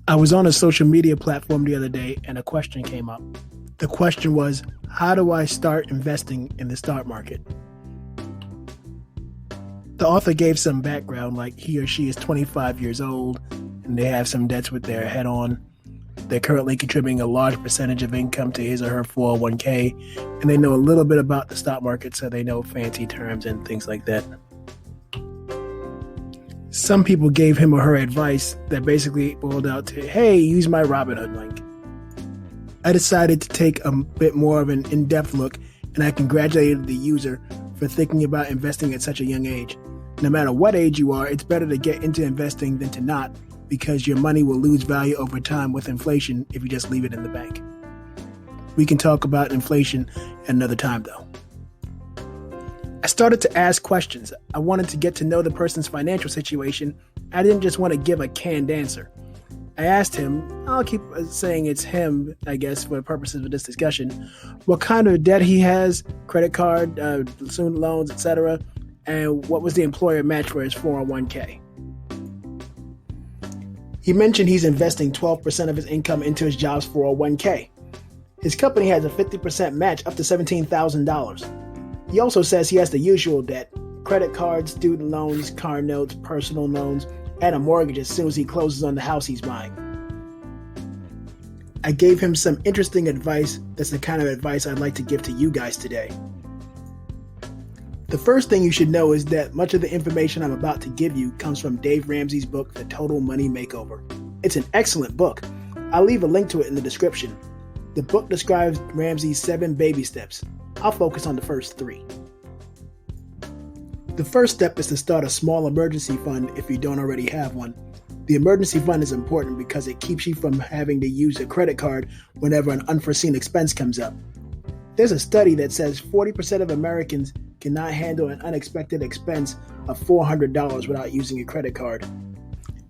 I was on a social media platform the other day and a question came up. The question was, how do I start investing in the stock market? The author gave some background, like he or she is 25 years old and they have some debts with their head on. They're currently contributing a large percentage of income to his or her 401k, and they know a little bit about the stock market, so they know fancy terms and things like that. Some people gave him or her advice that basically boiled out to, hey, use my Robinhood link. I decided to take a bit more of an in-depth look, and I congratulated the user for thinking about investing at such a young age. No matter what age you are, it's better to get into investing than to not, because your money will lose value over time with inflation if you just leave it in the bank. We can talk about inflation at another time, though. I started to ask questions. I wanted to get to know the person's financial situation. I didn't just want to give a canned answer. I asked him, I'll keep saying it's him, I guess, for the purposes of this discussion, what kind of debt he has, credit card, student loans, etc., and what was the employer match for his 401k. He mentioned he's investing 12% of his income into his job's 401k. His company has a 50% match up to $17,000. He also says he has the usual debt, credit cards, student loans, car notes, personal loans, and a mortgage as soon as he closes on the house he's buying. I gave him some interesting advice. That's the kind of advice I'd like to give to you guys today. The first thing you should know is that much of the information I'm about to give you comes from Dave Ramsey's book, The Total Money Makeover. It's an excellent book. I'll leave a link to it in the description. The book describes Ramsey's 7 baby steps. I'll focus on the first 3. The first step is to start a small emergency fund if you don't already have one. The emergency fund is important because it keeps you from having to use a credit card whenever an unforeseen expense comes up. There's a study that says 40% of Americans cannot handle an unexpected expense of $400 without using a credit card.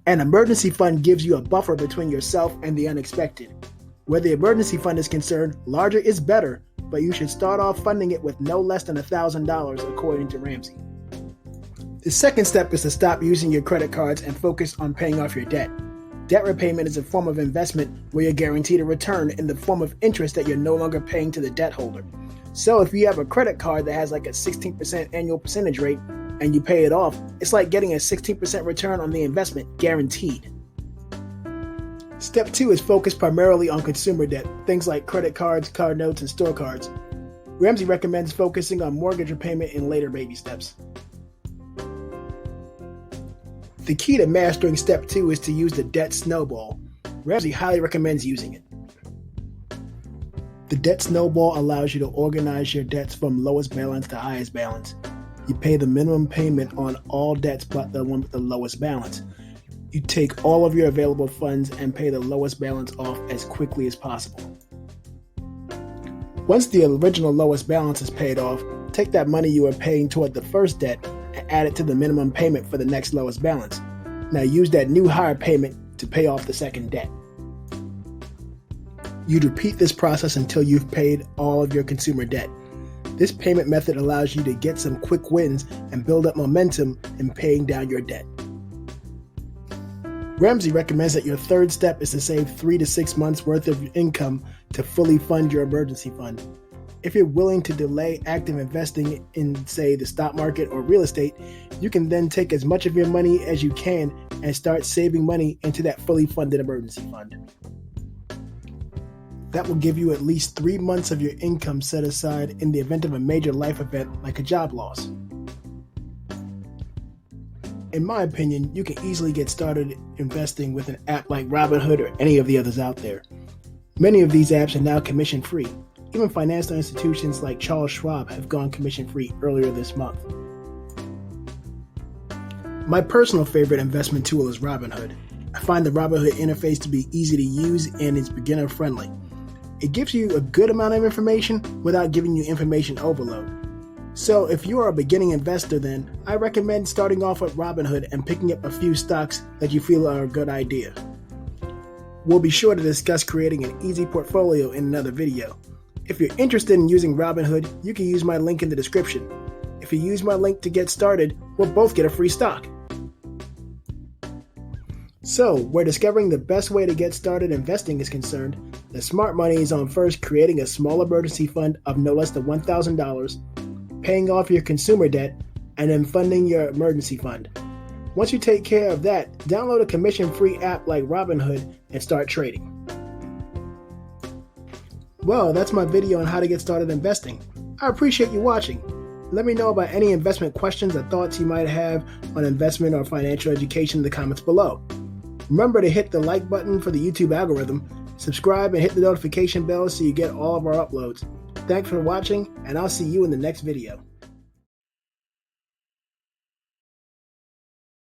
An emergency fund gives you a buffer between yourself and the unexpected. Where the emergency fund is concerned, larger is better, but you should start off funding it with no less than $1,000, according to Ramsey. The second step is to stop using your credit cards and focus on paying off your debt. Debt repayment is a form of investment where you're guaranteed a return in the form of interest that you're no longer paying to the debt holder. So if you have a credit card that has like a 16% annual percentage rate and you pay it off, it's like getting a 16% return on the investment, guaranteed. Step 2 is focused primarily on consumer debt, things like credit cards, card notes, and store cards. Ramsey recommends focusing on mortgage repayment in later baby steps. The key to mastering step 2 is to use the debt snowball. Ramsey highly recommends using it. The debt snowball allows you to organize your debts from lowest balance to highest balance. You pay the minimum payment on all debts but the one with the lowest balance. You take all of your available funds and pay the lowest balance off as quickly as possible. Once the original lowest balance is paid off, take that money you were paying toward the first debt and add it to the minimum payment for the next lowest balance. Now use that new higher payment to pay off the second debt. You'd repeat this process until you've paid all of your consumer debt. This payment method allows you to get some quick wins and build up momentum in paying down your debt. Ramsey recommends that your third step is to save 3 to 6 months worth of income to fully fund your emergency fund. If you're willing to delay active investing in, say, the stock market or real estate, you can then take as much of your money as you can and start saving money into that fully funded emergency fund. That will give you at least 3 months of your income set aside in the event of a major life event like a job loss. In my opinion, you can easily get started investing with an app like Robinhood or any of the others out there. Many of these apps are now commission-free. Even financial institutions like Charles Schwab have gone commission-free earlier this month. My personal favorite investment tool is Robinhood. I find the Robinhood interface to be easy to use and it's beginner-friendly. It gives you a good amount of information without giving you information overload. So if you are a beginning investor, then I recommend starting off with Robinhood and picking up a few stocks that you feel are a good idea. We'll be sure to discuss creating an easy portfolio in another video. If you're interested in using Robinhood, you can use my link in the description. If you use my link to get started, we'll both get a free stock. So, where discovering the best way to get started investing is concerned, the smart money is on first creating a small emergency fund of no less than $1,000, paying off your consumer debt, and then funding your emergency fund. Once you take care of that, download a commission-free app like Robinhood and start trading. Well, that's my video on how to get started investing. I appreciate you watching. Let me know about any investment questions or thoughts you might have on investment or financial education in the comments below. Remember to hit the like button for the YouTube algorithm, subscribe, and hit the notification bell so you get all of our uploads. Thanks for watching, and I'll see you in the next video.